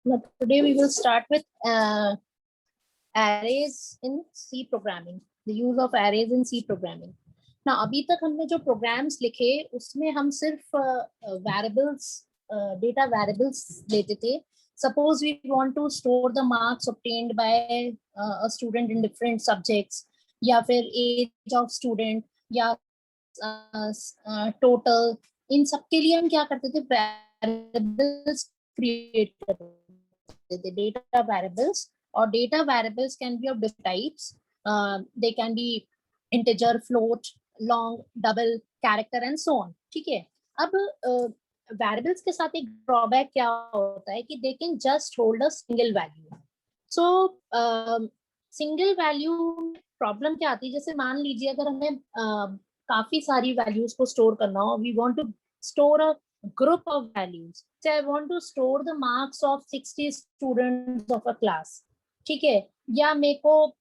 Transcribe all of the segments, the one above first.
Now, today we will start with arrays in C programming, the use of arrays in C programming. Now, अभी तक हमने जो programs लिखे उसमें हम सिर्फ variables, data variables लेते थे. Suppose we want to store the marks obtained by a student in different subjects, या फिर age of student, या total. इन सब के लिए हम क्या करते थे? Variables create करते थे, data variables. Or data variables can be of different types. They can be integer, float, long, double, character and so on. ठीक है. अब variables के साथ एक drawback क्या होता है कि they can just hold a single value. So single value problem क्या आती है? जैसे मान लीजिए अगर हमें काफी सारी values को store करना हो, we want to store a group of values. So I want to store the marks of 60 students of a class. ठीक है. या मेरे को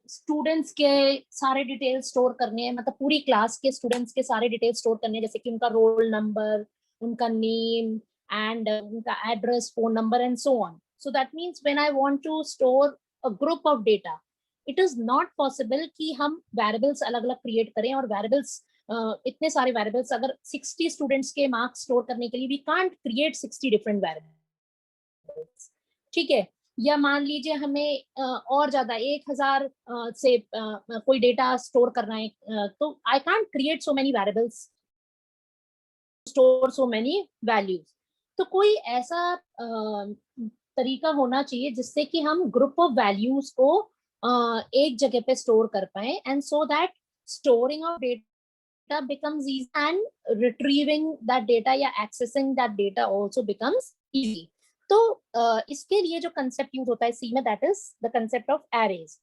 स्टूडेंट्स के सारे डिटेल्स स्टोर करने हैं, मतलब पूरी क्लास के स्टूडेंट्स के सारे डिटेल्स स्टोर करने हैं, जैसे कि उनका रोल नंबर, उनका नेम एंड उनका address, phone number and so on. So that means when I want to store a group of data, it is not possible कि हम वेरिएबल्स अलग अलग क्रिएट करें. और वेरिएबल्स इतने सारे वेरिएबल्स, अगर 60 स्टूडेंट्स के मार्क्स स्टोर करने के लिए we can't create 60 different variables. ठीक है. या मान लीजिए हमें और ज्यादा 1000 से कोई डेटा स्टोर करना है, तो I can't create so many variables, store so many values. तो कोई ऐसा तरीका होना चाहिए जिससे कि हम ग्रुप ऑफ वैल्यूज को एक जगह पे स्टोर कर पाए, and so that storing of data becomes easy and retrieving that data या accessing that data also becomes easy. तो इसके लिए जो कंसेप्ट यूज होता है सी में, that is the concept of arrays.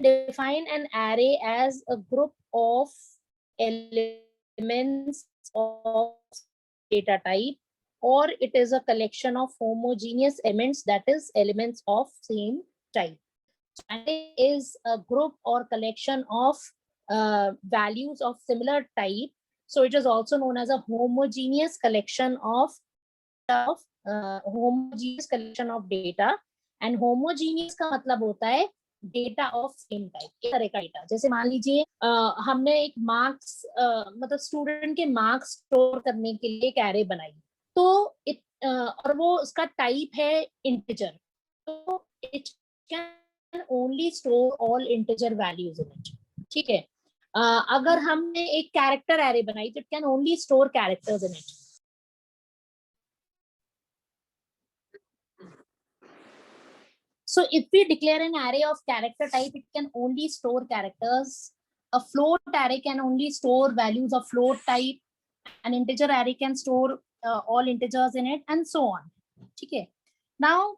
Define an array as a group of elements of data type, और it is a collection of homogeneous elements, that is elements of same type. Array is a group or collection of values of similar type, so it is also known as a homogeneous collection of homogeneous collection of data. and homogeneous का मतलब होता है data of same type, एक तरह का data. जैसे मान लीजिए हमने एक मार्क्स मतलब स्टूडेंट के मार्क्स स्टोर करने के लिए एक एरे बनाई, तो और वो उसका टाइप है इंटीजर, तो it can only store all integer values in it. ठीक है. अगर हमने एक कैरेक्टर एरे बनाई तो it can only store characters in it. So if we declare an array of character type, it can only store characters. A float array can only store values of float type. An integer array can store all integers in it, and so on. Okay. Now,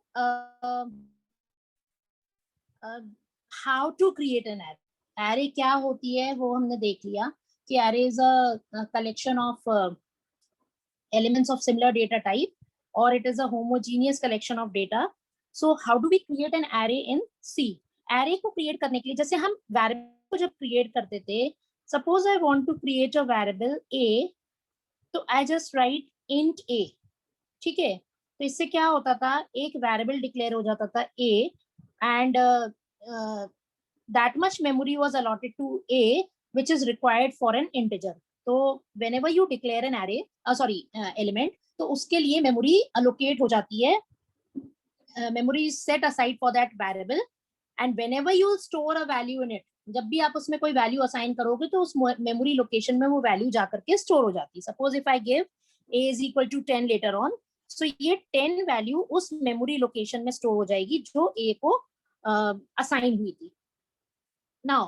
how to create an array? Array क्या होती है वो हमने देख लिया कि array is a collection of elements of similar data type, or it is a homogeneous collection of data. So how do we create an array in C? Array को create करने के लिए, जैसे हम variable को जब create करते थे, suppose I want to create a variable a, तो I just write int a. ठीक है. तो इससे क्या होता था, एक variable declare हो जाता था a, and that much memory was allotted to a, which is required for an integer. तो whenever you declare an array, element, तो उसके लिए memory allocate हो जाती है. Memory is set aside for that variable, and whenever you store a value in it, जब भी आप उसमें कोई वैल्यू असाइन करोगे तो उस मेमोरी लोकेशन में वो वैल्यू जाकर के स्टोर हो जाती है. Suppose if I give a is equal to 10 later on, so ये 10 वैल्यू उस मेमोरी लोकेशन में स्टोर हो जाएगी जो a को असाइन हुई थी. नाउ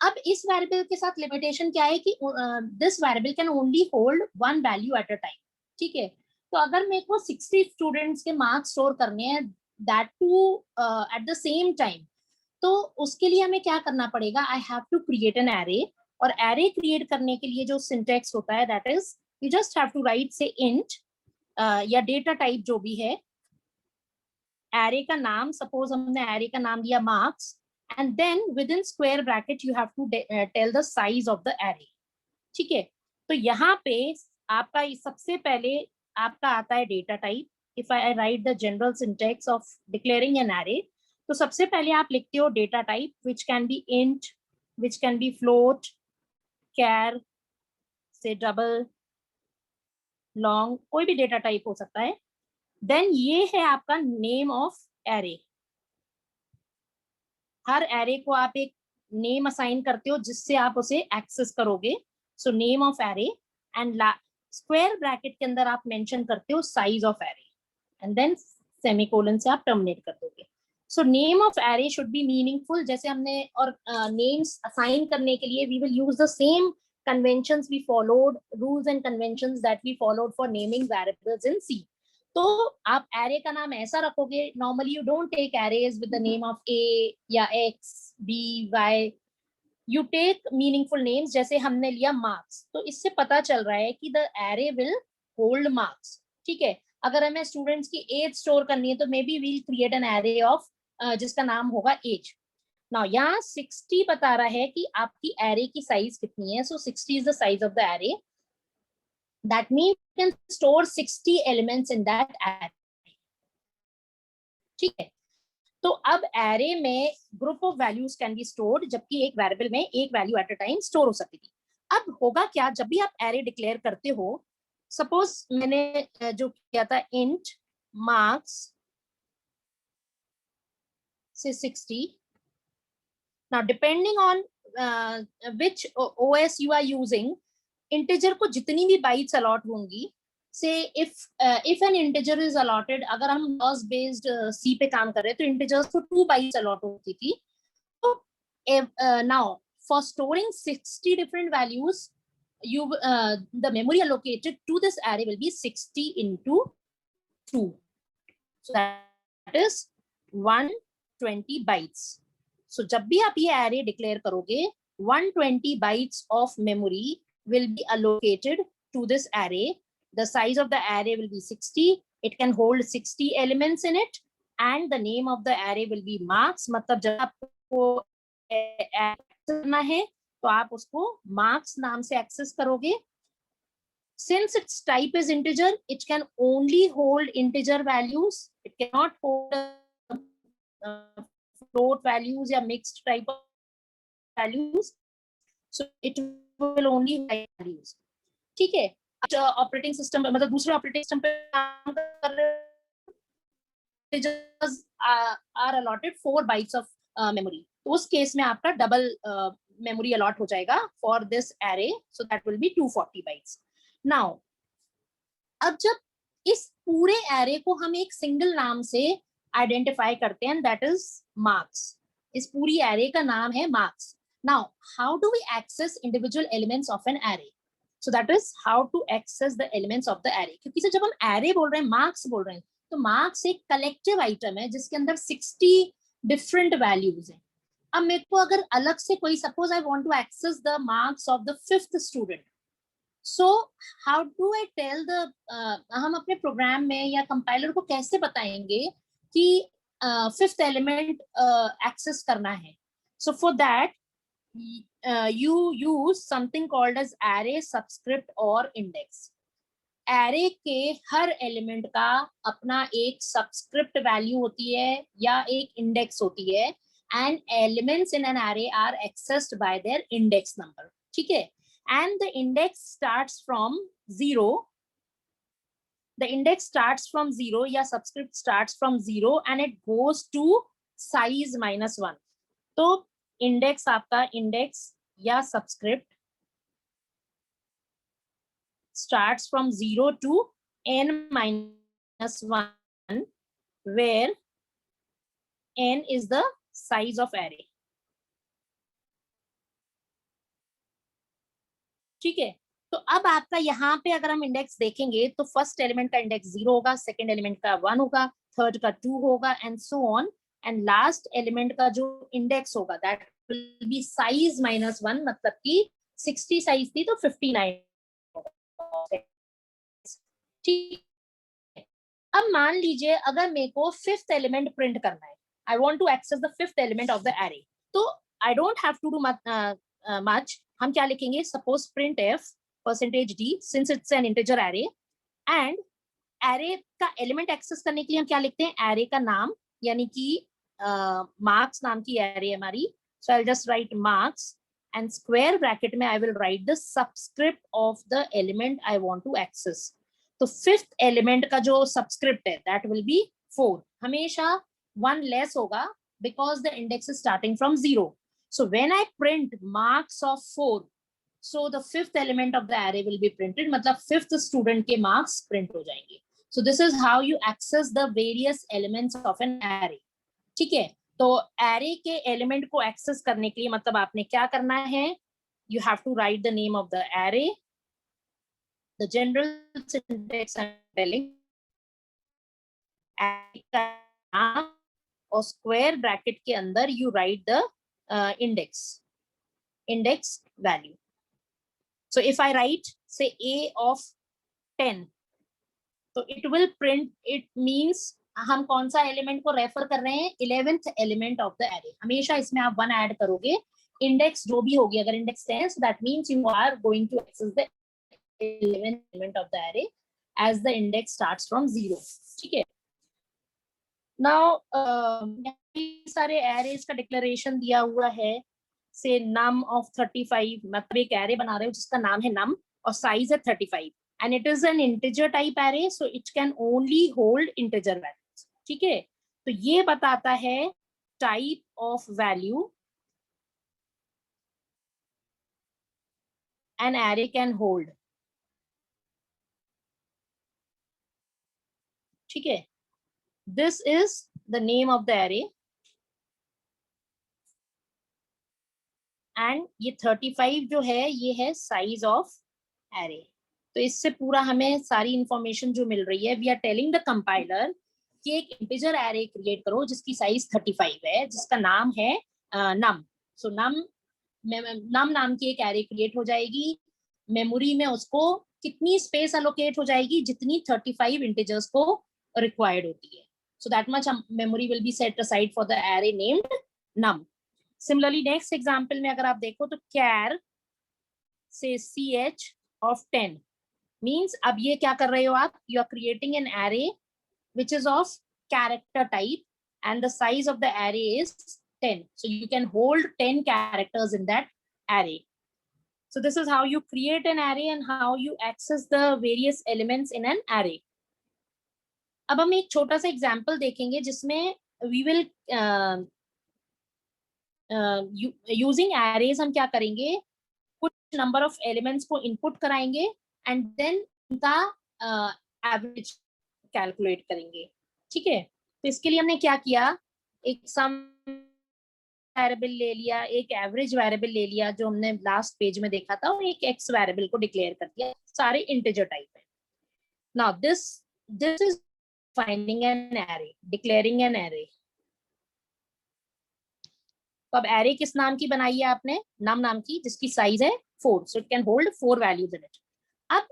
अब इस वेरिएबल के साथ लिमिटेशन क्या है कि this variable can only hold one value at a time. ठीक है. तो अगर मेरे को 60 स्टूडेंट्स के मार्क्स स्टोर करने हैं, that too at the same time, तो उसके लिए हमें क्या करना पड़ेगा, I have to create an array. और एरे क्रिएट करने के लिए जो सिंटेक्स होता है, that is you just have to write say int या डेटा टाइप जो भी है, एरे का नाम, सपोज हमने एरे का नाम दिया marks, and then within square bracket you have to tell the size of the array. ठीक है. तो यहाँ पे आपका सबसे पहले आपका आता है data type. If I write the general syntax of declaring an array, तो सबसे पहले आप लिखते हो data type, which can be int, which can be float, char say double, long, कोई भी डेटा टाइप हो सकता है. देन ये है आपका name of array. Her array को आप एक नेम असाइन करते हो जिससे आप उसे एक्सेस करोगे. So name of array and square bracket के अंदर आप मेंशन करते हो size of array and then semicolon से आप टर्मिनेट कर दोगे. So name of array should be meaningful. जैसे हमने और नेम्स असाइन करने के लिए we will use the same conventions we followed, rules and conventions that we followed for naming variables in C. तो आप एरे का नाम ऐसा रखोगे. Normally you don't take arrays with the name of A या X B Y. You take meaningful names. जैसे हमने लिया मार्क्स, तो इससे पता चल रहा है कि the array will hold marks. ठीक है. अगर हमें स्टूडेंट्स की एज स्टोर करनी है तो maybe we'll create an array of जिसका नाम होगा एज. नाउ यहाँ 60 बता रहा है कि आपकी एरे की साइज कितनी है. सो 60 is the size of the array. That means you can store 60 elements in that array. ठीक है. तो अब एरे में group of values can be stored, जबकि एक वेरिएबल में एक value at a time store हो सकती थी. अब होगा क्या, जब भी आप एरे डिक्लेयर करते हो, सपोज मैंने जो किया था इंट मार्क्स से 60. Now, depending on which OS you are using, integer को जितनी भी bytes allot होंगी, say if an integer is allotted, अगर हम loss based C पे काम कर रहे हैं तो integers को 2 bytes allot होती थी. तो now for storing 60 different values, the memory allocated to this array will be 60 into 2. So that is 120 bytes. So जब भी आप ये array declare करोगे, 120 bytes of memory will be allocated to this array. The size of the array will be 60. It can hold 60 elements in it, and the name of the array will be marks. मतलब जब आपको करना है तो आप उसको marks नाम से access करोगे. Since its type is integer, it can only hold integer values. It cannot hold float values या mixed type of values. So it will only write values. ठीक है. ऑपरेटिंग सिस्टम मतलब दूसरे ऑपरेटिंग सिस्टम पे काम कर रहे are allotted 4 bytes of memory. तो उस केस में आपका डबल मेमोरी अलॉट हो जाएगा for this array. So that will be 240 bytes. Now अब जब इस पूरे एरे को हम एक सिंगल नाम से आइडेंटिफाई करते हैं, दैट इज मार्क्स. इस पूरी एरे का नाम है marks. Now how do we access individual elements of an array? So that is how to access the elements of the array. क्योंकि जब हम एरे बोल रहे हैं, मार्क्स बोल रहे हैं, तो मार्क्स एक कलेक्टिव आइटम है जिसके अंदर 60 डिफरेंट वैल्यूज हैं. अब मेरे को अगर अलग से कोई, suppose I want to access the marks of the 5th student, so how do I tell the, हम अपने प्रोग्राम में या कंपाइलर को कैसे बताएंगे कि 5th एलिमेंट एक्सेस करना है? So for that you use something called as array subscript or index. array के हर एलिमेंट का अपना एक सबस्क्रिप्ट वैल्यू होती है या एक इंडेक्स होती है, and elements in an array are accessed by their index number. ठीक है. and the index starts from 0. the index starts from 0 या subscript starts from 0 and it goes to size -1. तो इंडेक्स आपका इंडेक्स या subscript starts from 0 to n-1, where n is the size of array. ठीक है. तो अब आपका यहाँ पे अगर हम इंडेक्स देखेंगे तो फर्स्ट एलिमेंट का इंडेक्स 0 होगा, सेकंड एलिमेंट का 1 होगा, थर्ड का 2 होगा, and so on. And last element का जो इंडेक्स होगा दैट विल बी साइज -1. मतलब कि 60 साइज थी तो 59. ठीक है. अब मान लीजिए अगर मेरे को 5th एलिमेंट प्रिंट करना है, I want to access the 5th element of the array, तो I don't have to do much. हम क्या लिखेंगे? Suppose print F percentage D since it's an integer array, and array का element access करने के लिए हम क्या लिखते हैं, एरे का नाम, यानी कि मार्क्स नाम की एरे हमारी, so I will just write marks and square bracket में I will write the subscript of the element I want to access. तो फिफ्थ एलिमेंट का जो सबस्क्रिप्ट है दैट विल बी 4, हमेशा 1 लेस होगा because the index is starting from 0. So when I print marks of 4, so the fifth element of the array will be printed, मतलब fifth student के marks print हो जाएंगे. So this is how you access the various elements of an array. ठीक है, तो array के element को access करने के लिए मतलब आपने क्या करना है, you have to write the name of the array, the general syntax I'm telling, array का नाम और स्क्वायर ब्रैकेट के अंदर you right the index value. So if I right से a of 10, तो it will print, it means हम कौन सा एलिमेंट को रेफर कर रहे हैं, 11th element of the array. हमेशा इसमें आप 1 ऐड करोगे, इंडेक्स जो भी होगी, अगर index 10 so that means you are going to access the 11th element of the array as the index starts from 0। ठीक है, नाउ सारे एरेज का डिक्लेरेशन दिया हुआ है, से नम ऑफ 35, मतलब एक एरे बना रहे हो जिसका नाम है नम और साइज है 35 and it is an integer type array, so it can only hold integer values. ठीक है, तो ये बताता है type of value an array can hold. ठीक है, this is the name of the array and ये 35 जो है ये है size of array। तो इससे पूरा हमें सारी इंफॉर्मेशन जो मिल रही है, we are telling the compiler कि एक इंटीजर एरे क्रिएट करो जिसकी साइज 35 है, जिसका नाम है नम। सो नम नाम की एक एरे क्रिएट हो जाएगी, मेमोरी में उसको कितनी स्पेस अलोकेट हो जाएगी, जितनी 35 इंटीजर्स को रिक्वायर्ड होती है। So that much memory will be set aside for the array named num. Similarly, next example में अगर आप देखो तो char से ch of 10 means अब ये क्या कर रहे हो आप, you are creating an array which is of character type and the size of the array is 10. So you can hold 10 characters in that array. So this is how you create an array and how you access the various elements in an array. अब हम एक छोटा सा example देखेंगे जिसमें we will using arrays हम क्या करेंगे, कुछ नंबर ऑफ एलिमेंट्स को इनपुट कराएंगे एंड देन उनका एवरेज कैलकुलेट करेंगे। ठीक है, तो इसके लिए हमने क्या किया, एक सम वेरिएबल ले लिया, एक एवरेज वेरिएबल ले लिया जो हमने लास्ट पेज में देखा था, और एक एक्स वेरिएबल को डिक्लेयर कर दिया, सारे इंटीजर टाइप है। Now this is finding an array, declaring an array। तो अब एरे किस नाम की बनाई है आपने, नम नाम की, जिसकी साइज है 4, so it can hold 4 values in it. अब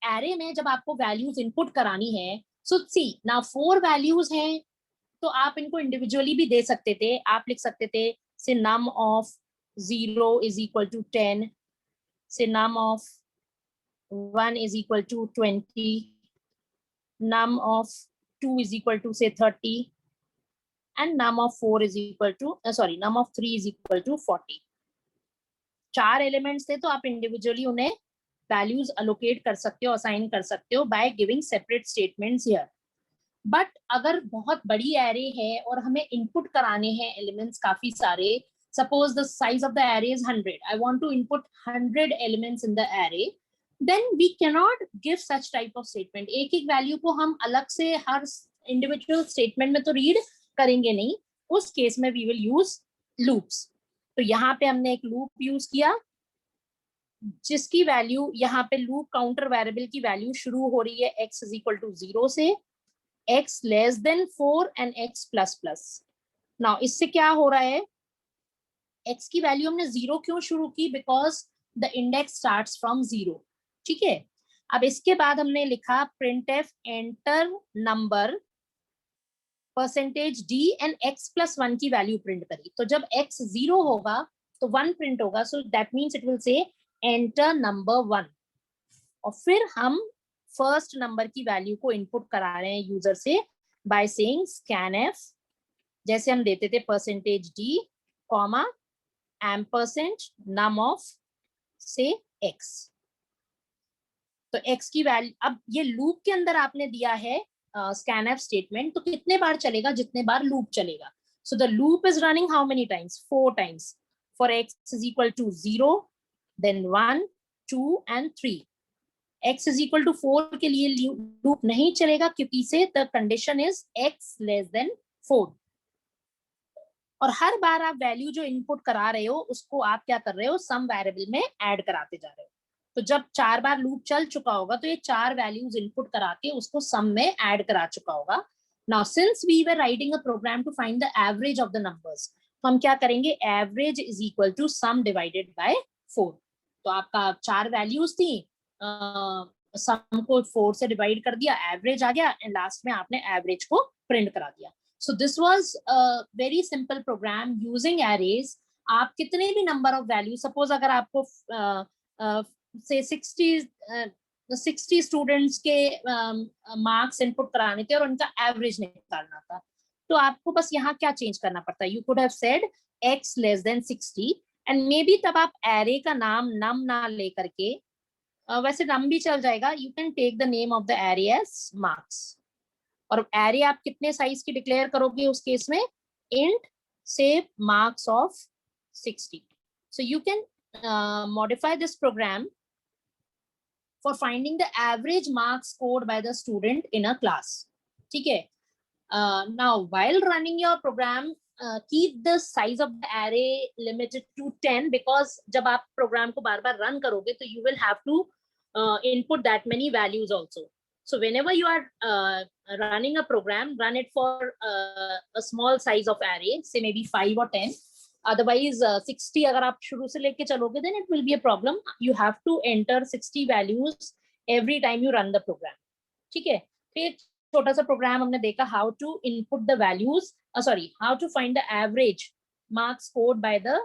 एरे में जब आपको वैल्यूज इनपुट करानी है, सो सी नाउ 4 वैल्यूज हैं, तो आप इनको इंडिविजुअली भी दे सकते थे। आप लिख सकते थे say num of 0 is equal to 10, say num of 1 is equal to 20, num of 2 is equal to say 30 and num of 4 is equal to num of 3 is equal to 40। 4 elements थे, तो आप इंडिविजुअली उन्हें values allocate कर सकते हो, assign कर सकते हो by giving separate statements here. But अगर बहुत बड़ी एरे है और हमें इनपुट कराने हैं एलिमेंट्स काफी सारे, suppose the size of the array is 100, I want to input 100 elements in the array, then we cannot give such type of statement। एक एक वैल्यू को हम अलग से हर इंडिविजुअल स्टेटमेंट में तो रीड करेंगे नहीं, उस केस में we will use loops। तो यहाँ पे हमने एक लूप यूज किया जिसकी वैल्यू, यहाँ पे लूप काउंटर वेरिएबल की वैल्यू शुरू हो रही है x इज इक्वल टू 0 से, x less than 4 and x plus plus. Now इससे क्या हो रहा है, x की वैल्यू हमने 0 क्यों शुरू की, because the index starts from 0। ठीक है, अब इसके बाद हमने लिखा printf enter number percentage d and x plus 1 की वैल्यू प्रिंट करी। तो जब x 0 होगा तो 1 प्रिंट होगा, so that means it will say enter number 1। और फिर हम फर्स्ट नंबर की वैल्यू को इनपुट करा रहे हैं यूजर से बाय सेइंग scanf, जैसे हम देते थे %d, comma ampersand num of say x। तो x की वैल्यू, अब ये लूप के अंदर आपने दिया है scanf स्टेटमेंट, तो कितने बार चलेगा? जितने बार लूप चलेगा। So the loop is running how many times? 4 times. For x is equal to 0, then 1, 2 and 3। x is equal to 4 के लिए लूप नहीं चलेगा क्योंकि say the condition is x less than 4। और हर बार आप वैल्यू जो इनपुट करा रहे हो उसको आप क्या कर रहे हो? सम वेरिएबल में ऐड कराते जा रहे हो। तो जब 4 बार लूप चल चुका होगा तो ये 4 वैल्यूज इनपुट करा के उसको सम में ऐड करा चुका होगा। Now since we were writing a program to find the average of the numbers, तो हम क्या करेंगे? Average is equal to sum divided by 4। तो आपका 4 वैल्यूज थी, सम को 4 से डिवाइड कर दिया, एवरेज आ गया, एंड लास्ट में आपने एवरेज को प्रिंट करा दिया। So this was a very simple program using arrays। आप कितने भी नंबर ऑफ वैल्यू, सपोज अगर आपको से 60 स्टूडेंट्स के मार्क्स इनपुट कराने थे और उनका एवरेज निकालना था, तो आपको बस यहाँ क्या चेंज करना पड़ता है? You could have said x less then 60 and may be तब आप एरे का नाम नम ना लेकर के, वैसे नम भी चल जाएगा, you can take the name of the array as marks. और एरे आप कितने साइज की डिक्लेयर करोगे उस केस में? Int say marks of 60। So you can modify this program for finding the average marks scored by the student in a class. ठीक है। Now while running your program, keep the size of the array limited to 10 because जब आप programme को बार बार run करोगे तो you will have to input that many values also. So whenever you are running a program, run it for a small size of array, say maybe 5 or 10. Otherwise 60 अगर आप शुरू से लेके चलोगे then it will be a problem. You have to enter 60 values every time you run the program. ठीक है। फिर छोटा सा प्रोग्राम हमने देखा, how to input the values, how to find the average marks scored by the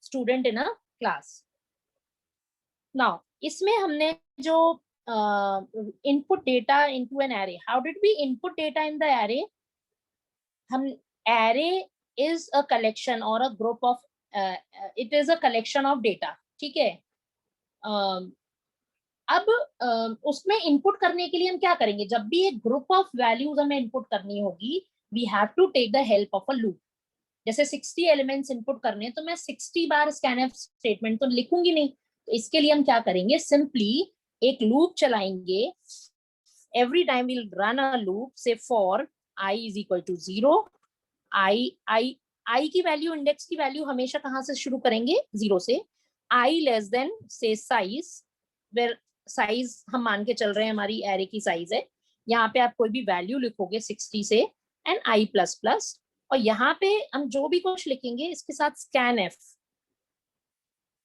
student in a class. Now इसमें हमने जो input data into an array, how did we input data in the array? हम array is a collection or a group of it is a collection of data। ठीक है। अब उसमें input करने के लिए हम क्या करेंगे? जब भी एक ग्रुप ऑफ वैल्यूज हमें इनपुट करनी होगी, we have to take the help of a loop. जैसे 60 एलिमेंट्स इनपुट करने हैं तो मैं 60 बार scanf स्टेटमेंट तो लिखूंगी नहीं, तो इसके लिए हम क्या करेंगे? सिंपली एक लूप चलाएंगे। Every time we'll run a loop say for i is equal to 0। i की वैल्यू, इंडेक्स की वैल्यू हमेशा कहां से शुरू करेंगे? 0 से। i less than say size, where size हम मान के चल रहे हैं हमारी एरे की साइज है। यहाँ पे आप कोई भी वैल्यू लिखोगे 60 से, एंड i प्लस प्लस, और यहाँ पे हम जो भी कुछ लिखेंगे इसके साथ scanf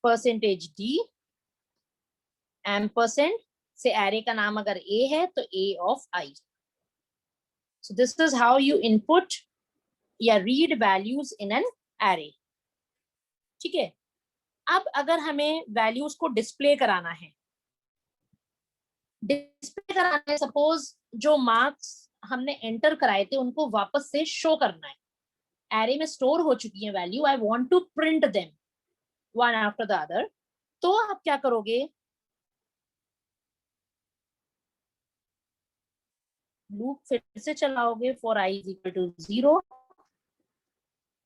%d ampersand say array का नाम अगर a है तो a of i। So this is how you input या read values in an array. ठीक है। अब अगर हमें वैल्यूज को डिस्प्ले कराना है, सपोज जो मार्क्स हमने एंटर कराए थे उनको वापस से शो करना है, एरे में स्टोर हो चुकी है value, I want to print them one after the other, तो आप क्या करोगे? लूप फिर से चलाओगे for i is equal to 0,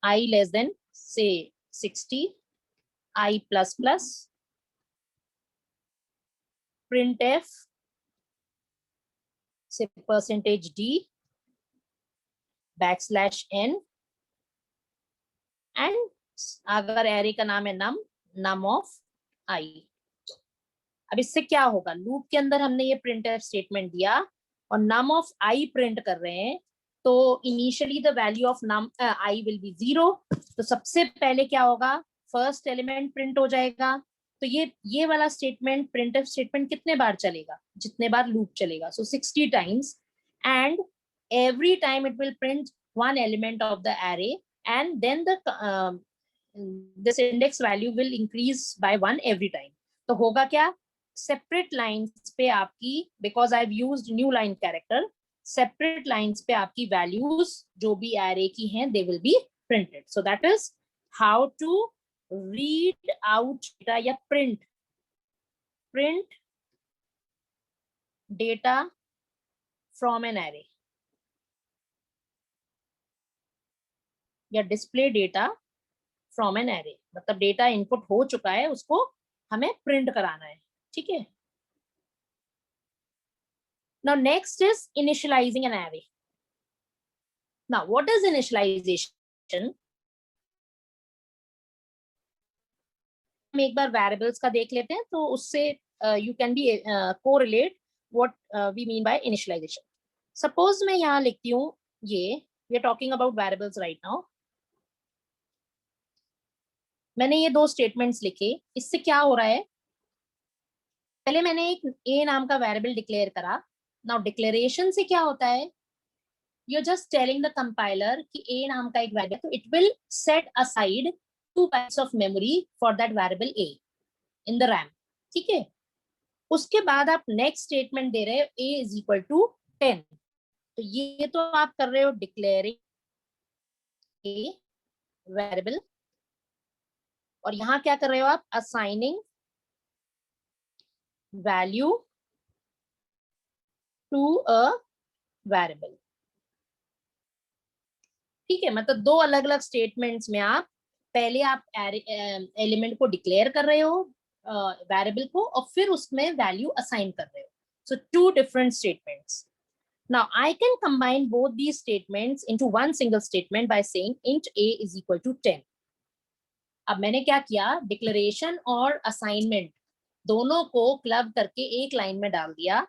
i less than say 60, i plus plus, printf say %d \n, and अगर एरे का नाम है num ऑफ i। अब इससे क्या होगा? लूप के अंदर हमने ये printf स्टेटमेंट दिया और num ऑफ i प्रिंट कर रहे हैं, तो initially the value of i will be 0। तो सबसे पहले क्या होगा? फर्स्ट एलिमेंट प्रिंट हो जाएगा। तो ये वाला स्टेटमेंट, printf स्टेटमेंट कितने बार चलेगा? जितने बार लूप चलेगा, सो 60 times, and every time it will print one element of the array, and then this index value will increase by 1 every time। तो होगा क्या? सेपरेट लाइंस पे आपकी, because I have used new line character, separate lines पे आपकी values जो भी array की हैं they will be printed. So that is how to read out data या print data from an array या display data from an array. मतलब data input हो चुका है, उसको हमें प्रिंट कराना है. ठीक है. Now next is initializing an array. Now what is initialization? हम एक बार variables का देख लेते हैं तो उससे you can be correlate what we mean by initialization. Suppose मैं यहाँ लिखती हूँ ये, we are talking about variables right now. मैंने ये दो स्टेटमेंट्स लिखे. इससे क्या हो रहा है, पहले मैंने एक a नाम का वेरिएबल डिक्लेयर करा. नाउ डिक्लेरेशन से क्या होता है, you're just telling the compiler कि a नाम का एक वेरिएबल, तो it will set aside 2 bytes of memory for that variable a in the RAM. ठीक है. उसके बाद आप नेक्स्ट स्टेटमेंट दे रहे हो a is equal to 10. तो ये तो आप कर रहे हो डिक्लेयरिंग a वेरिएबल, और यहाँ क्या कर रहे हो आप, assigning value to a variable. ठीक है. मतलब दो अलग अलग स्टेटमेंट्स में आप पहले आप एलिमेंट को डिक्लेयर कर रहे हो वेरिएबल को, और फिर उसमें वैल्यू असाइन कर रहे हो. So two different statements. Now I can combine both these statements into one single statement by saying int a is equal to 10. अब मैंने क्या किया, डिक्लेरेशन और असाइनमेंट दोनों को क्लब करके एक लाइन में डाल दिया.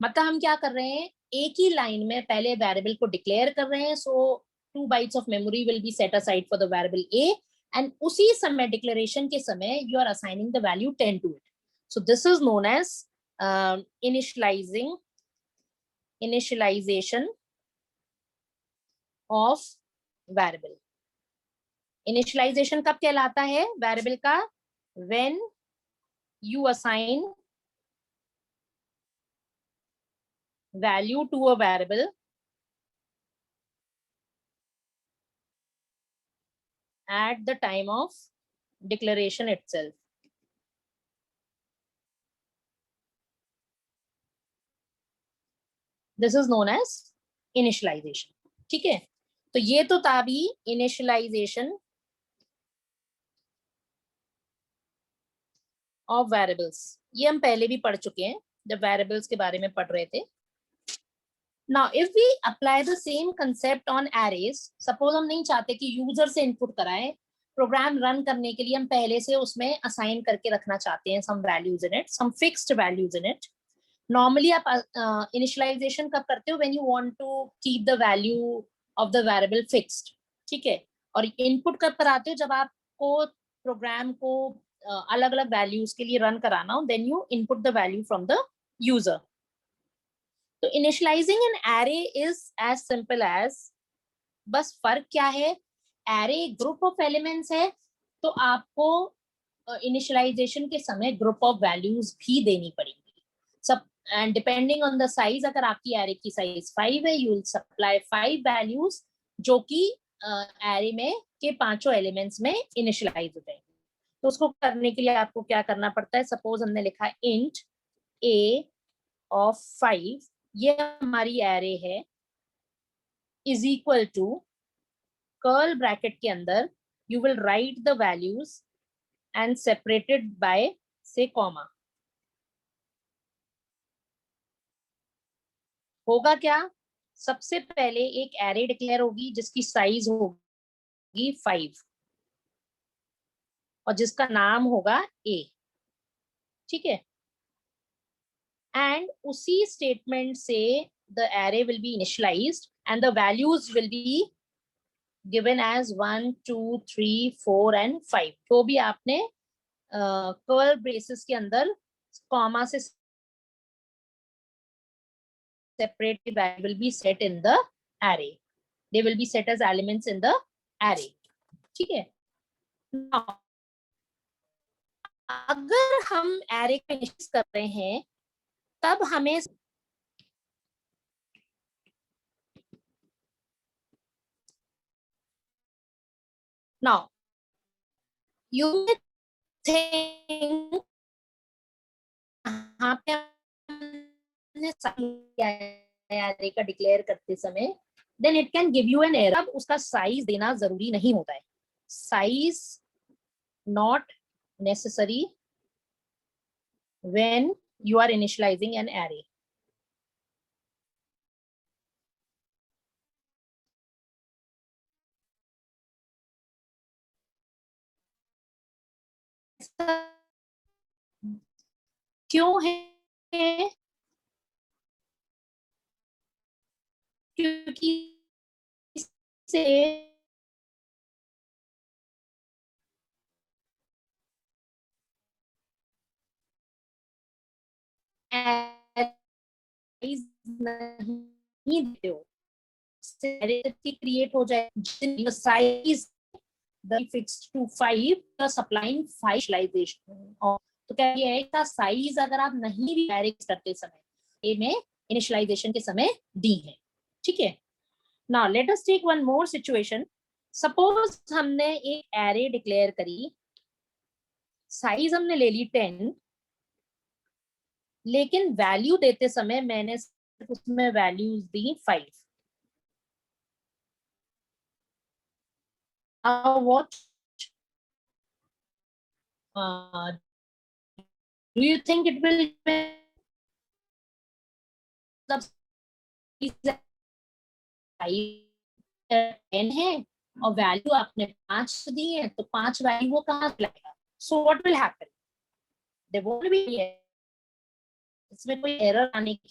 मतलब हम क्या कर रहे हैं, एक ही लाइन में पहले वेरिएबल को डिक्लेयर कर रहे हैं. सो 2 bytes of memory will be set aside for the variable a, and उसी समय डिक्लेरेशन के समय you are assigning the value 10 to it. So this is known as initialization of variable. Initialization कब कहलाता है वेरिएबल का, when you assign value to a variable at the time of declaration itself. This is known as initialization. ठीक है. तो ये तो था भी initialization of variables. ये हम पहले भी पढ़ चुके हैं जब variables के बारे में पढ़ रहे थे. Now if we apply the same concept on arrays, suppose हम नहीं चाहते कि यूजर से इनपुट कराएं, प्रोग्राम रन करने के लिए हम पहले से उसमें असाइन करके रखना चाहते हैं some values in it, some fixed values in it. Normally आप initialization कब करते हो, when you want to keep the value of the variable fixed. ठीक है. और इनपुट कब कराते हो, जब आपको प्रोग्राम को अलग अलग वैल्यूज के लिए रन कराना हो, then you input the value from the user. तो initializing an array is as simple as, बस फर्क क्या है, एरे ग्रुप ऑफ एलिमेंट्स है तो आपको इनिशियलाइजेशन के समय ग्रुप ऑफ वैल्यूज भी देनी पड़ेगी. सब and depending on the size, अगर आपकी एरे की साइज 5 है, यू विल सप्लाई 5 वैल्यूज जो कि एरे में के पांचों एलिमेंट्स में इनिशियलाइज हो जाएंगे. तो उसको करने के लिए आपको क्या करना पड़ता है, सपोज हमने लिखा इंट a ऑफ 5, ये हमारी एरे है, is equal to curly bracket के अंदर you will write the values and separated by say comma. होगा क्या, सबसे पहले एक एरे डिक्लेयर होगी जिसकी साइज होगी 5 और जिसका नाम होगा a. ठीक है. एंड उसी स्टेटमेंट से the array will be initialized and the values will be given as 1, 2, 3, 4 and 5. तो भी आपने कर्ल ब्रेसेस के अंदर कॉमा से separated value will be set in the array. They will be set as elements in the array. ठीक है. Now अगर हम एरे को इनिशियलाइज कर रहे हैं तब हमें नाउ यू थिंक यहाँ पे हमने एरे का डिक्लेयर करते समय then it can give you an error. अब उसका साइज देना जरूरी नहीं होता है, size not necessary when you are initializing an array. क्यों है? क्योंकि से नहीं देते हो, क्रिएट हो जाए size fixed to 5 supplying 5 initialization. तो क्या ये है का साइज अगर आप नहीं भी डायरेक्ट करते समय ए में इनिशियलाइजेशन के समय दी है, ठीक है। Now let us take one more situation. Suppose हमने एक एरे डिक्लेयर करी, साइज हमने ले ली 10, लेकिन वैल्यू देते समय मैंने उसमें values the 5। What do you think it will 10 है और वैल्यू आपने 5 दी है, तो 5 वैल्यू वो कहाँ से लाएगा? So what will happen? There won't be, इसमें कोई एरर आने की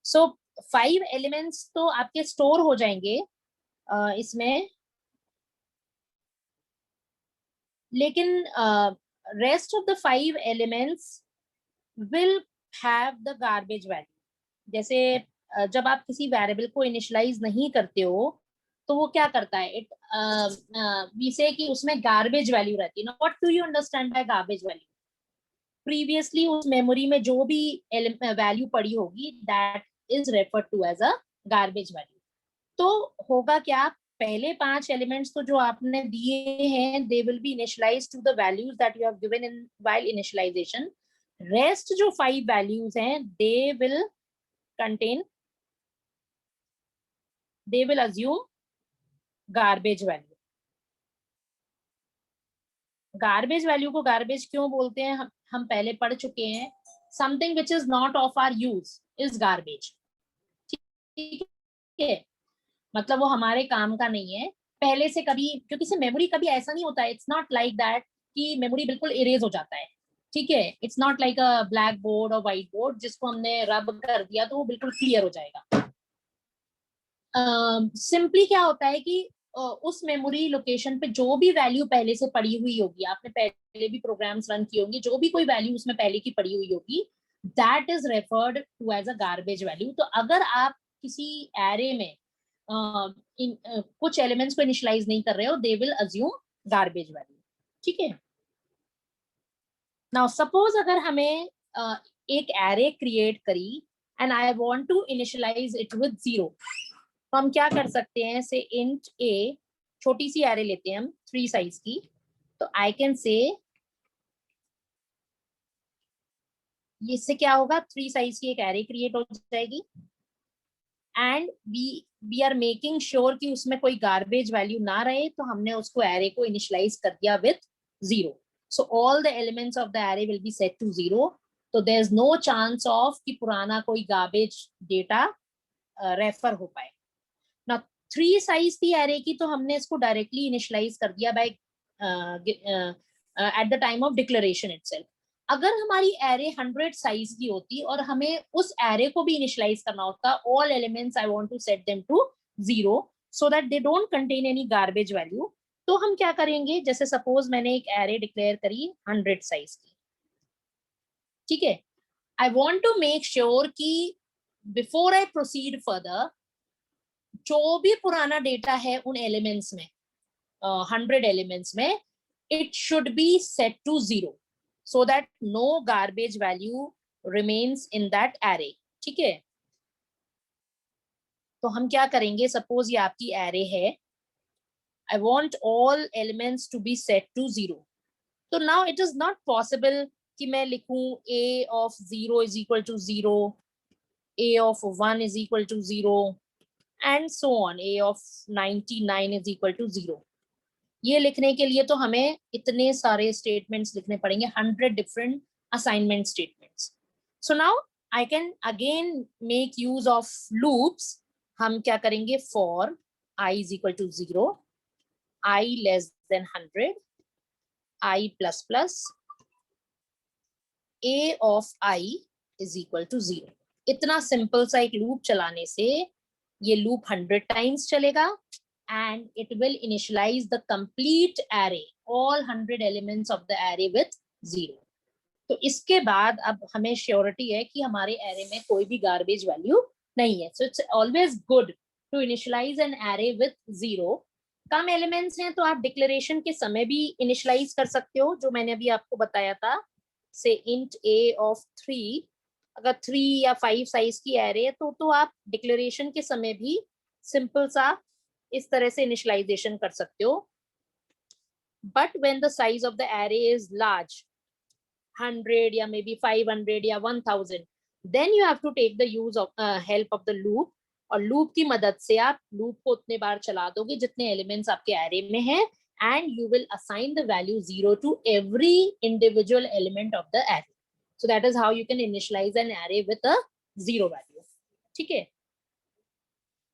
सो 5 एलिमेंट्स तो आपके स्टोर हो जाएंगे इसमें, लेकिन rest of the 5 elements will have the garbage value. जैसे जब आप किसी वेरिएबल को इनिशियलाइज नहीं करते हो तो वो क्या करता है, इट वी से कि उसमें गार्बेज वैल्यू रहती है ना। What do you understand by garbage value? Previously उस मेमोरी में जो भी वैल्यू पड़ी होगी that is referred to as a garbage value. तो होगा क्या, पहले 5 एलिमेंट्स तो जो आपने दिए हैं they will be initialized to the values that you have given in while initialization. Rest जो 5 वैल्यूज हैं they will contain, they will assume garbage value. Garbage value को गार्बेज क्यों बोलते हैं हम पहले पढ़ चुके हैं। Something which is not of our use is garbage, ठीक है। मतलब वो हमारे काम का नहीं है पहले से कभी, क्योंकि से मेमोरी कभी ऐसा नहीं होता है, इट्स नॉट लाइक दैट कि मेमोरी बिल्कुल इरेज हो जाता है, ठीक है। It's not like a black board और व्हाइट बोर्ड जिसको हमने रब कर दिया तो वो बिल्कुल क्लियर हो जाएगा। सिंपली क्या होता है कि उस मेमोरी लोकेशन पे जो भी वैल्यू पहले से पड़ी हुई होगी, आपने पहले भी प्रोग्राम्स रन किए होंगे, जो भी कोई वैल्यू उसमें पहले की पड़ी हुई होगी that is referred to as a garbage value. तो अगर आप किसी एरे में कुछ एलिमेंट्स को इनिशियलाइज नहीं कर रहे हो they will assume garbage value, ठीक है। नाउ सपोज अगर हमें एक एरे क्रिएट करी and I want to initialize it with 0, तो हम क्या कर सकते हैं, से इंट ए, छोटी सी एरे लेते हैं हम 3 साइज की, तो आई कैन से इससे क्या होगा, 3 साइज की एक एरे क्रिएट हो जाएगी and we are making sure कि उसमें कोई गार्बेज वैल्यू ना रहे, तो हमने उसको एरे को इनिशियलाइज कर दिया with 0। So all the elements of the array will be set to 0, तो there is no chance of कि पुराना कोई गार्बेज डेटा रेफर हो पाए ना। 3 साइज थी एरे की तो हमने इसको डायरेक्टली इनिशियलाइज कर दिया by at the time of declaration itself. अगर हमारी एरे 100 साइज की होती और हमें उस एरे को भी इनिशियलाइज करना होता, all elements I want to set them to 0 so that they don't contain any garbage value, तो हम क्या करेंगे, जैसे सपोज मैंने एक एरे डिक्लेयर करी 100 साइज की, ठीक है, I want to make sure कि बिफोर आई प्रोसीड फर्दर जो भी पुराना डेटा है उन एलिमेंट्स में, 100 एलिमेंट्स में, it should be set to 0 so that no garbage value remains in that array, ठीक है। तो हम क्या करेंगे, सपोज ये आपकी एरे है, I want all elements to be set to 0, तो now it is not possible कि मैं लिखूं a of 0 is equal to 0, a of 1 is equal to 0 and so on, a of 99 is equal to 0। ये लिखने के लिए तो हमें इतने सारे स्टेटमेंट्स लिखने पड़ेंगे, 100 different assignment statements. So now I can again make use of loops. हम क्या करेंगे, for i is equal to 0, i less than 100, i plus plus, a of i is equal to 0। इतना सिंपल सा एक loop चलाने से ये loop 100 times चलेगा and it will initialize the complete array, all 100 elements of the array with 0। तो इसके बाद अब हमें श्योरिटी है कि हमारे एरे में कोई भी गार्बेज वैल्यू नहीं है। So it's always good to initialize an array with 0। कम एलिमेंट्स हैं तो आप डिक्लेरेशन के समय भी इनिशियलाइज कर सकते हो, जो मैंने अभी आपको बताया था, से int a of 3, अगर 3 या 5 साइज की एरे है तो आप डिक्लेरेशन के समय भी सिंपल सा इस तरह से इनिशियलाइजेशन कर सकते हो। But when the size of the array is large, 100 या मे बी 500 या 1000, then you have to take the use of help of the loop, और लूप की मदद से आप लूप को उतने बार चला दोगे जितने एलिमेंट्स आपके एरे में हैं, and you will assign the value 0 to every individual element of the array. So that is how you can initialize an array with a 0 value, ठीक है।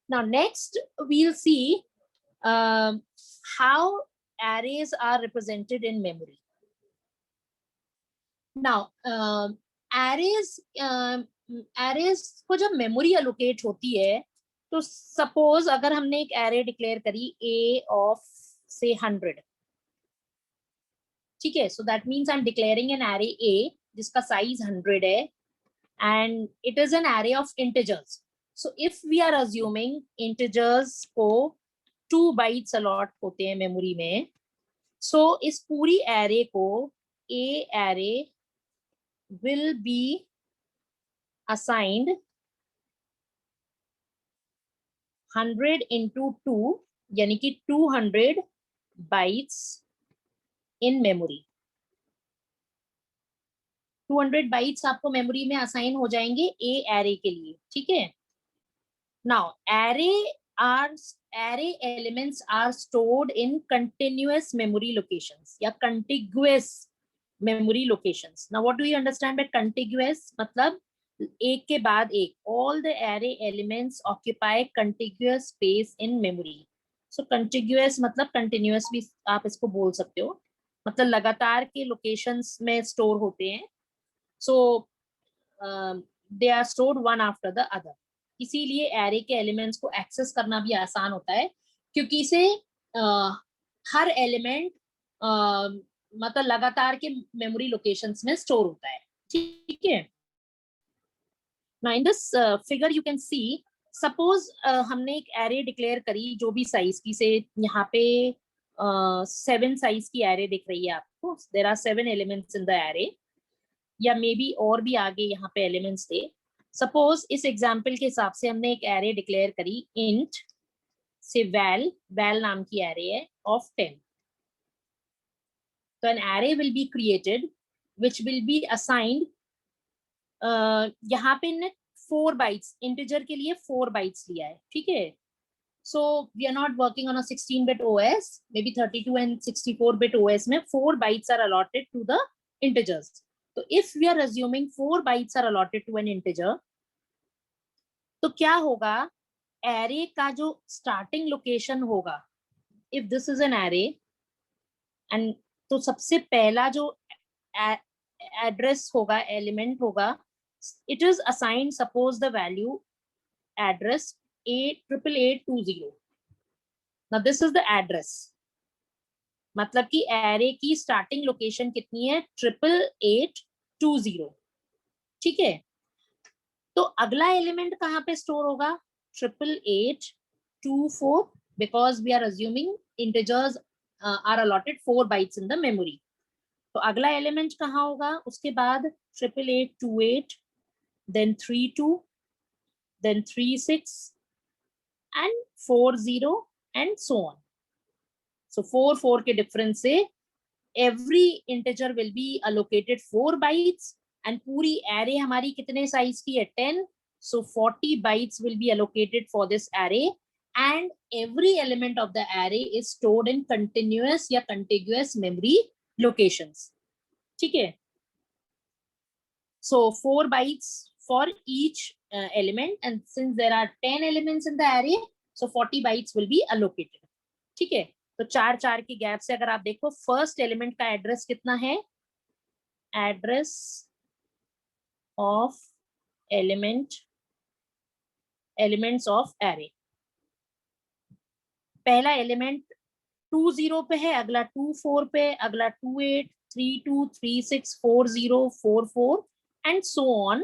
Now next we'll see how arrays are represented in memory. Now arrays को जब memory allocate होती है, तो suppose अगर हमने एक एरे डिक्लेयर करी a of say 100, ठीक है, so that means I am declaring an array a जिसका साइज 100 है and it is an array of integers. So if we are assuming integers को 2 bytes allot होते हैं मेमोरी में, so इस पूरी array को a array will be assigned 100 into 2 यानी कि 200 bytes in memory। 200 bytes आपको मेमोरी में असाइन हो जाएंगे a array के लिए, ठीक है। Now array elements are stored in continuous memory locations या contiguous memory locations. Now what do you understand by contiguous? मतलब एक के बाद एक, all the array elements occupy contiguous space in memory. So contiguous मतलब continuous भी आप इसको बोल सकते हो, मतलब लगातार के locations में store होते हैं। So they are stored one after the other. इसीलिए एरे के एलिमेंट्स को एक्सेस करना भी आसान होता है, क्योंकि इसे हर एलिमेंट मतलब लगातार के मेमोरी लोकेशंस में स्टोर होता है, ठीक है। Now in this figure you can see, suppose हमने एक एरे डिक्लेयर करी जो भी साइज की, से यहाँ पे 7 साइज की एरे दिख रही है आपको, there are 7 elements in the array, या मे बी और भी आगे यहाँ पे एलिमेंट्स थे। सपोज इस एग्जाम्पल के हिसाब से हमने एक एरे डिक्लेयर करी इंट से वैल नाम की एरे है ऑफ 10, तो an array will be created which will be assigned, यहाँ पे ने 4 बाइट्स इंटीजर के लिए 4 बाइट्स लिया है, ठीक है। So we are not working on a 16-bit OS, may be 32 and 64-bit OS में 4 bytes are allotted to the integers. तो if we are assuming 4 bytes are allotted to an integer, तो क्या होगा, array का जो starting location होगा, if this is an array, and तो सबसे पहला जो एड्रेस होगा, एलिमेंट होगा, it is assigned suppose the value address 88820. Now this is the address, मतलब कि एरे की स्टार्टिंग लोकेशन कितनी है, 88820. ठीक है, तो अगला एलिमेंट कहाँ पे स्टोर होगा, 88824, because we are assuming integers are allotted 4 bytes in the memory. तो अगला एलिमेंट कहाँ होगा, उसके बाद 8828, then 32, then 36 and 40 and so on. So 4 के डिफरेंस से every integer will be allocated 4 bytes and पूरी array हमारी कितने साइज की है, 10. So 40 bytes will be allocated for this array and every element of the array is stored in continuous या contiguous memory locations. ठीक है, so 4 bytes for each element and since there are 10 elements in the array, so 40 bytes will be allocated. ठीक है, तो 4 के gap से अगर आप देखो फर्स्ट एलिमेंट का एड्रेस कितना है, address of elements of array, पहला एलिमेंट 20 पे है, अगला 24 पे, अगला 28, 32, 36, 40, 44 एंड सो ऑन.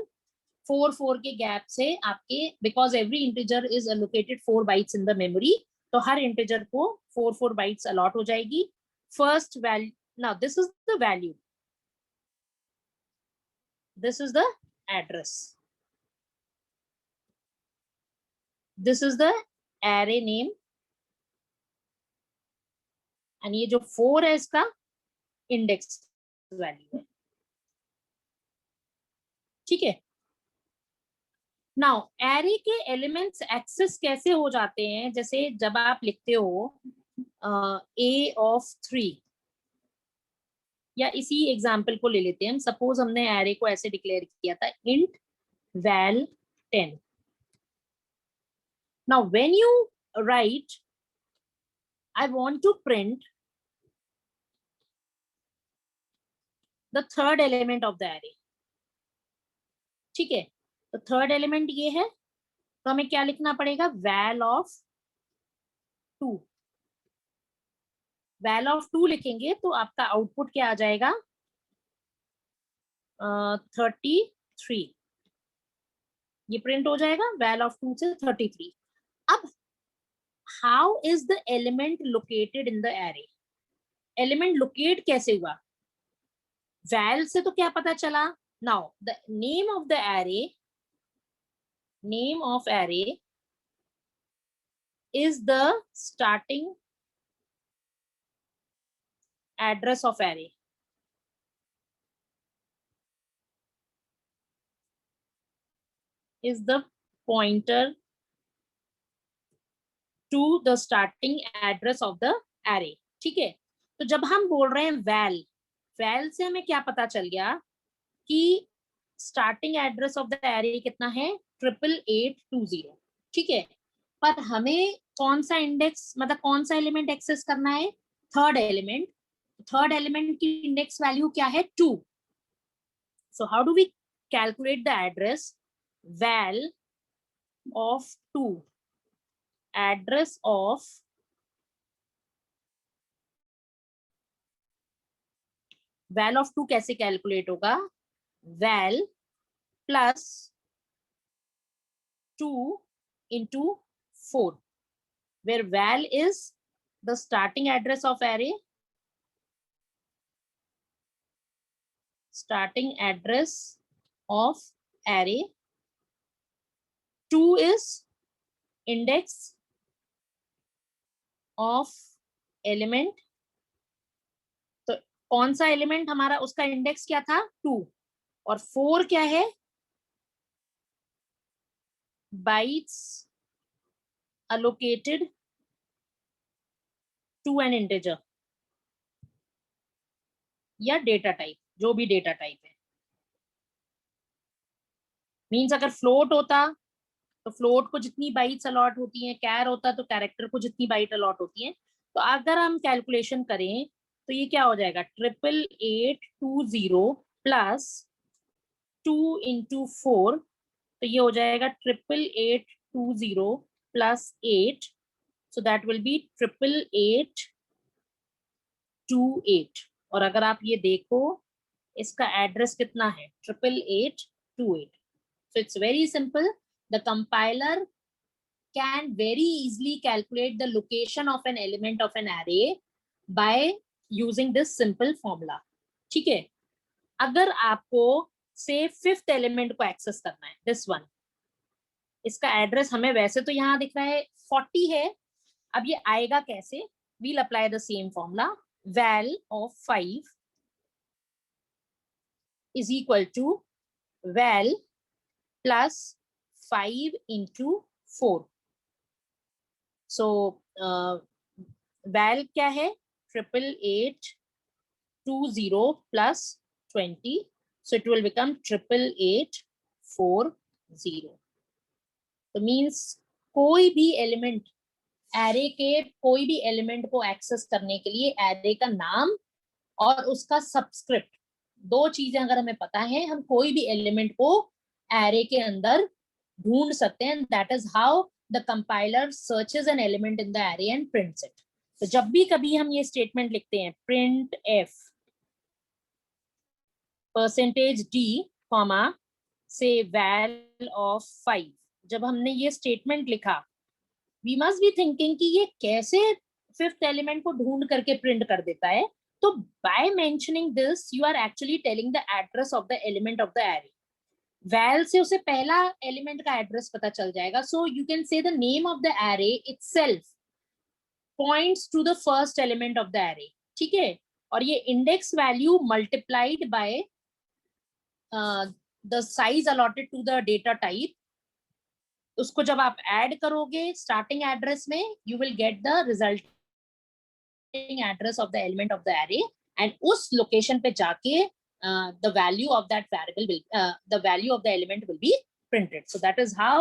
4 के गैप से आपके, because every integer is allocated 4 bytes in the memory, तो हर इंटीजर को 4 बाइट्स अलॉट हो जाएगी. First value, now this is the value, this is the address, this is the array name and ये जो 4 है इसका इंडेक्स वैल्यू है. ठीक है, नाउ एरे के एलिमेंट्स एक्सेस कैसे हो जाते हैं, जैसे जब आप लिखते हो a of 3, या इसी एग्जांपल को ले लेते हैं हम, सपोज हमने एरे को ऐसे डिक्लेयर किया था int val 10. Now when you right I want to print the third element of the array. ठीक है, तो थर्ड एलिमेंट ये है, तो हमें क्या लिखना पड़ेगा, val of 2. val of 2 लिखेंगे तो आपका आउटपुट क्या आ जाएगा, 33. ये प्रिंट हो जाएगा val of 2 से 33. अब how is the element located in the array, element locate कैसे हुआ, val से तो क्या पता चला. Now the name of the array, name of array is the starting address of array. Is the pointer to the starting address of the array. ठीक है, तो जब हम बोल रहे हैं val, val से हमें क्या पता चल गया कि starting address of the array कितना है, 88820. ठीक है, पर हमें कौन सा इंडेक्स, मतलब कौन सा एलिमेंट एक्सेस करना है, थर्ड एलिमेंट. थर्ड एलिमेंट की इंडेक्स वैल्यू क्या है, 2. So how do we calculate the address, val of 2, address of val of 2 कैसे कैलकुलेट होगा, val plus 2 into 4, where val is the starting address of array, starting address of array, 2 is index of element. तो कौन सा element हमारा, उसका index क्या था, 2, और 4 क्या है, bytes allocated to an integer या डेटा टाइप, जो भी डेटा टाइप है. मीन्स अगर फ्लोट होता तो फ्लोट को जितनी बाइट्स अलॉट होती हैं, कैर होता तो कैरेक्टर को जितनी बाइट अलॉट होती हैं. तो अगर हम कैलकुलेशन करें तो ये क्या हो जाएगा, 8820 प्लस 2 into 4, तो ये हो जाएगा 8820 plus 8, so that will be 8828. और अगर आप ये देखो इसका एड्रेस कितना है 8828. So it's very simple. The compiler can very easily calculate the location of an element of an array by using this simple formula. ठीक है, अगर आपको से फिफ्थ एलिमेंट को एक्सेस करना है, दिस वन, इसका एड्रेस हमें वैसे तो यहाँ दिख रहा है 40 है, अब ये आएगा कैसे? We'll apply the same formula. Val of 5 is equal to val plus 5 into 4. So val क्या है? 8820 plus 20. So it will become 8840. तो मीन्स कोई भी एलिमेंट, एरे के कोई भी एलिमेंट को एक्सेस करने के लिए एरे का नाम और उसका सबस्क्रिप्ट, दो चीजें अगर हमें पता है, हम कोई भी एलिमेंट को एरे के अंदर ढूंढ सकते हैं. That is how the compiler searches an element in the array and prints it. तो जब भी कभी हम ये स्टेटमेंट लिखते हैं प्रिंट एफ %d कॉमा से वैल ऑफ 5, जब हमने ये स्टेटमेंट लिखा, वी मस्ट बी थिंकिंग कि ये कैसे फिफ्थ एलिमेंट को ढूंढ करके प्रिंट कर देता है. तो by mentioning this you are actually telling the address of the element of the array. वैल से उसे पहला एलिमेंट का एड्रेस पता चल जाएगा. So you can say the name of the array itself points to the first element of the array. ठीक है, और ये index value multiplied by the size allotted to the data type, उसको जब आप ऐड करोगे स्टार्टिंग एड्रेस में, you will get the resulting address of the element of the array, and उस लोकेशन पे जाके the value of that variable will the value of the element will be printed. So that is how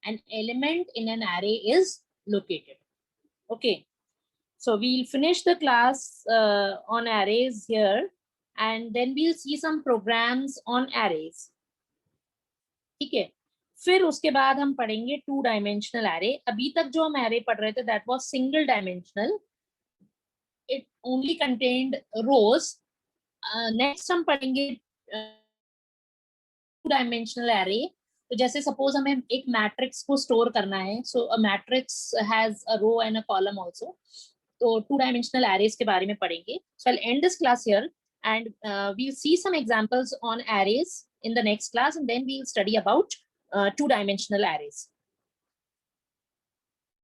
an element in an array is located. Okay, so we'll finish the class on arrays here, and then we'll see some programs on arrays. ठीक है, फिर उसके बाद हम पढ़ेंगे two dimensional array. अभी तक जो हम एरे पढ़ रहे थे that was single dimensional, it only contained rows. Next हम पढ़ेंगे टू डायमेंशनल एरे. तो जैसे सपोज हमें एक मैट्रिक्स को स्टोर करना है, so a matrix has a row and a column also. तो टू डायमेंशनल एरेज के बारे में पढ़ेंगे. So I will end this class here and we'll see some examples on arrays in the next class, and then we'll study about two-dimensional arrays.